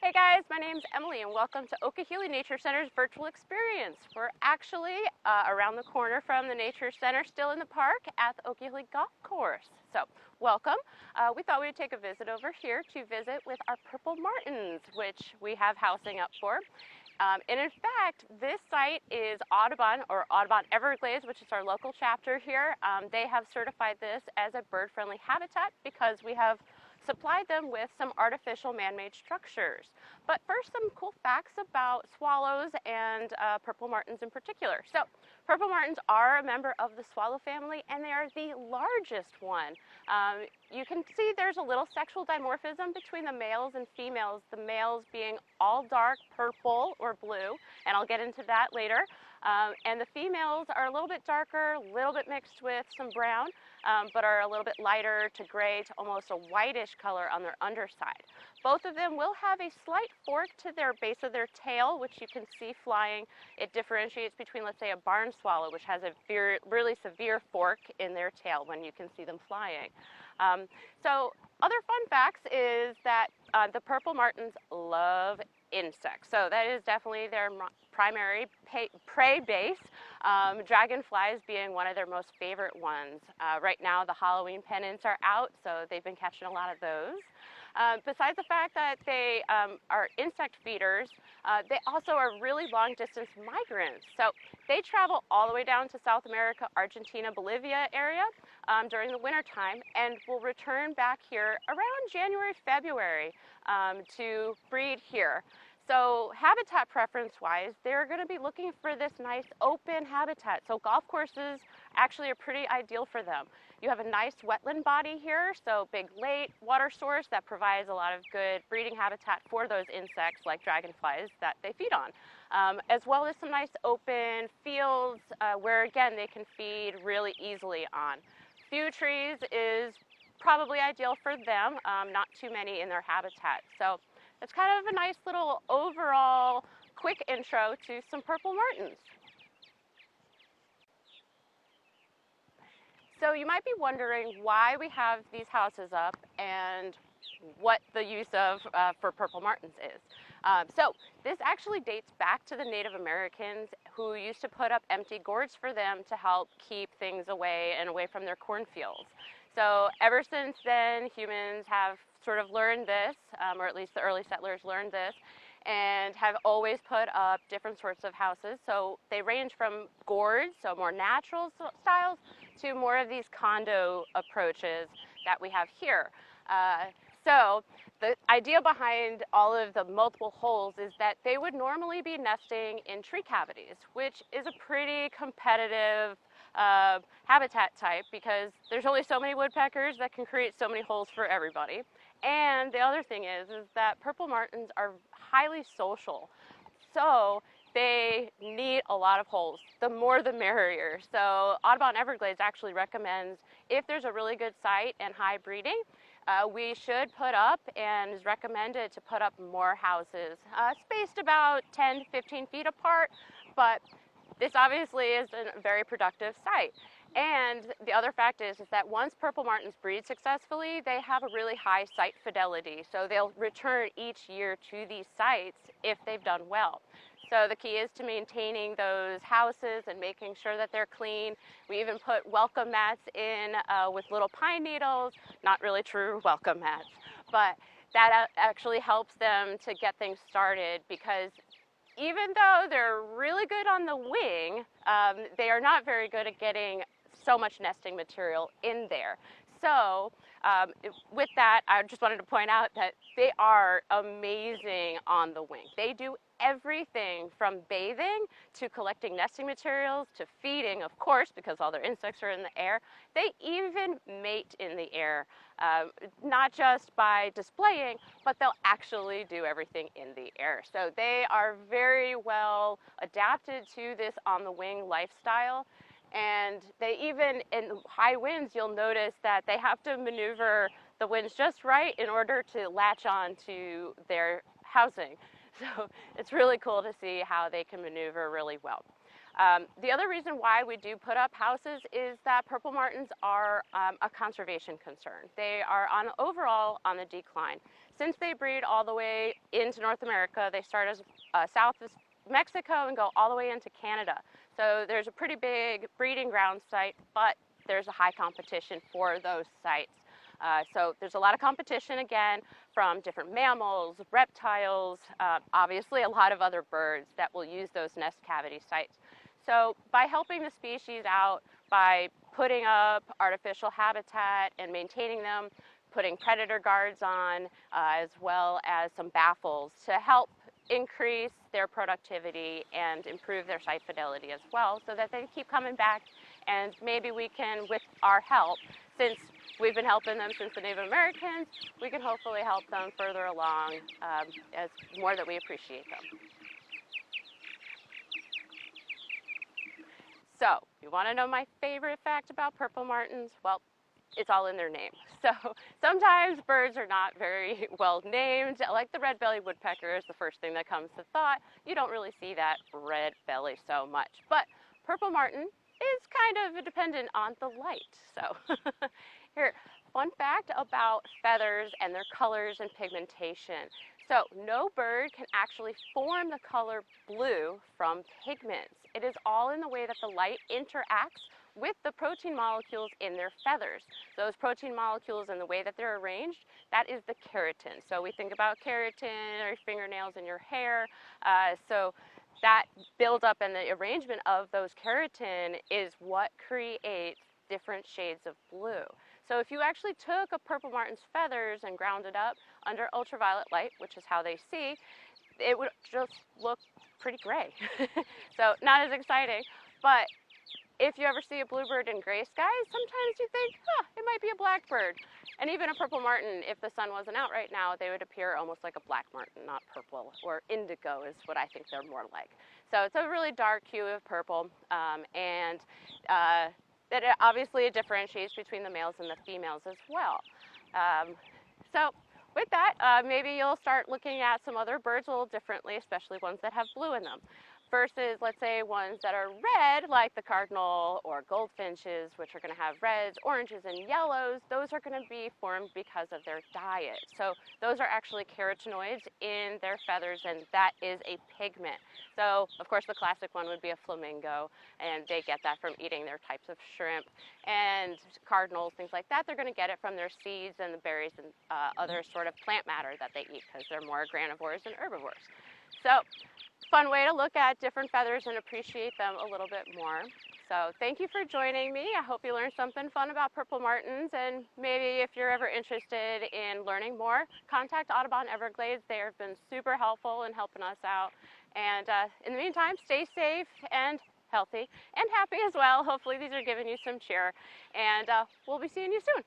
Hey guys, my name's Emily and welcome to Okeeheelee Nature Center's virtual experience. We're actually around the corner from the Nature Center, still in the park at the Okeeheelee Golf Course. So welcome. We thought we'd take a visit over here to visit with our purple martins, which we have housing up for. And in fact, this site is Audubon, or Audubon Everglades, which is our local chapter here. They have certified this as a bird-friendly habitat because we have supplied them with some artificial man-made structures. But first, some cool facts about swallows and purple martins in particular. So, purple martins are a member of the swallow family, and they are the largest one. You can see there's a little sexual dimorphism between the males and females, the males being all dark purple or blue, and I'll get into that later. And the females are a little bit darker, a little bit mixed with some brown, but are a little bit lighter to gray to almost a whitish color on their underside. Both of them will have a slight fork to their base of their tail, which you can see flying. It differentiates between, let's say, a barn swallow, which has a really severe fork in their tail when you can see them flying. So other fun facts is that the purple martins love insects. So that is definitely their primary prey base, dragonflies being one of their most favorite ones. Right now the Halloween pennants are out, so they've been catching a lot of those. Besides the fact that they are insect feeders, they also are really long distance migrants. So they travel all the way down to South America, Argentina, Bolivia area during the winter time, and will return back here around January, February to breed here. So habitat preference-wise, they're going to be looking for this nice open habitat. So golf courses actually are pretty ideal for them. You have a nice wetland body here, so big lake, water source that provides a lot of good breeding habitat for those insects like dragonflies that they feed on, as well as some nice open fields where, again, they can feed really easily on. Few trees is probably ideal for them, not too many in their habitat. So it's kind of a nice little overall quick intro to some purple martins. So you might be wondering why we have these houses up and what the use of for purple martins is. So this actually dates back to the Native Americans who used to put up empty gourds for them to help keep things away from their cornfields. So ever since then, humans have sort of learned this, or at least the early settlers learned this, and have always put up different sorts of houses. So they range from gourds, so more natural styles, to more of these condo approaches that we have here. So the idea behind all of the multiple holes is that they would normally be nesting in tree cavities, which is a pretty competitive habitat type because there's only so many woodpeckers that can create so many holes for everybody. And the other thing is that purple martins are highly social. So they need a lot of holes. The more the merrier. So Audubon Everglades actually recommends if there's a really good site and high breeding, we should put up and is recommended to put up more houses, spaced about 10 to 15 feet apart, but this obviously is a very productive site. And the other fact is that once purple martins breed successfully, they have a really high site fidelity. So they'll return each year to these sites if they've done well. So the key is to maintaining those houses and making sure that they're clean. We even put welcome mats in with little pine needles, not really true welcome mats, but that actually helps them to get things started because even though they're really good on the wing, they are not very good at getting so much nesting material in there. So with that, I just wanted to point out that they are amazing on the wing. They do everything from bathing to collecting nesting materials to feeding, of course, because all their insects are in the air. They even mate in the air, not just by displaying, but they'll actually do everything in the air. So they are very well adapted to this on the wing lifestyle. And they even, in high winds, you'll notice that they have to maneuver the winds just right in order to latch on to their housing. So it's really cool to see how they can maneuver really well. The other reason why we do put up houses is that purple martins are a conservation concern. They are overall on the decline. Since they breed all the way into North America, they start as south of Mexico and go all the way into Canada. So there's a pretty big breeding ground site, but there's a high competition for those sites. So there's a lot of competition again from different mammals, reptiles, obviously a lot of other birds that will use those nest cavity sites. So by helping the species out, by putting up artificial habitat and maintaining them, putting predator guards on, as well as some baffles to help increase their productivity and improve their site fidelity as well, so that they keep coming back, and maybe we can, with our help, since we've been helping them since the Native Americans, we can hopefully help them further along as more that we appreciate them. So, you want to know my favorite fact about purple martins? Well, it's all in their name. So sometimes birds are not very well named. Like the red-bellied woodpecker is the first thing that comes to thought. You don't really see that red belly so much. But purple martin is kind of dependent on the light. So here, fun fact about feathers and their colors and pigmentation. So no bird can actually form the color blue from pigments. It is all in the way that the light interacts with the protein molecules in their feathers. Those protein molecules and the way that they're arranged, that is the keratin. So we think about keratin, or fingernails in your hair. So that buildup and the arrangement of those keratin is what creates different shades of blue. So if you actually took a purple martin's feathers and ground it up under ultraviolet light, which is how they see, it would just look pretty gray. So not as exciting, but if you ever see a bluebird in gray skies, sometimes you think, huh, it might be a blackbird. And even a purple martin, if the sun wasn't out right now, they would appear almost like a black martin, not purple, or indigo is what I think they're more like. So it's a really dark hue of purple, and that obviously it differentiates between the males and the females as well. So with that, maybe you'll start looking at some other birds a little differently, especially ones that have blue in them, versus, let's say, ones that are red, like the cardinal or goldfinches, which are going to have reds, oranges, and yellows. Those are going to be formed because of their diet. So those are actually carotenoids in their feathers, and that is a pigment. So, of course, the classic one would be a flamingo, and they get that from eating their types of shrimp. And cardinals, things like that, they're going to get it from their seeds and the berries and other sort of plant matter that they eat, because they're more granivores than herbivores. So, fun way to look at different feathers and appreciate them a little bit more. So thank you for joining me. I hope you learned something fun about purple martins, and maybe if you're ever interested in learning more, contact Audubon Everglades. They have been super helpful in helping us out. And in the meantime, stay safe and healthy and happy as well. Hopefully these are giving you some cheer, and we'll be seeing you soon.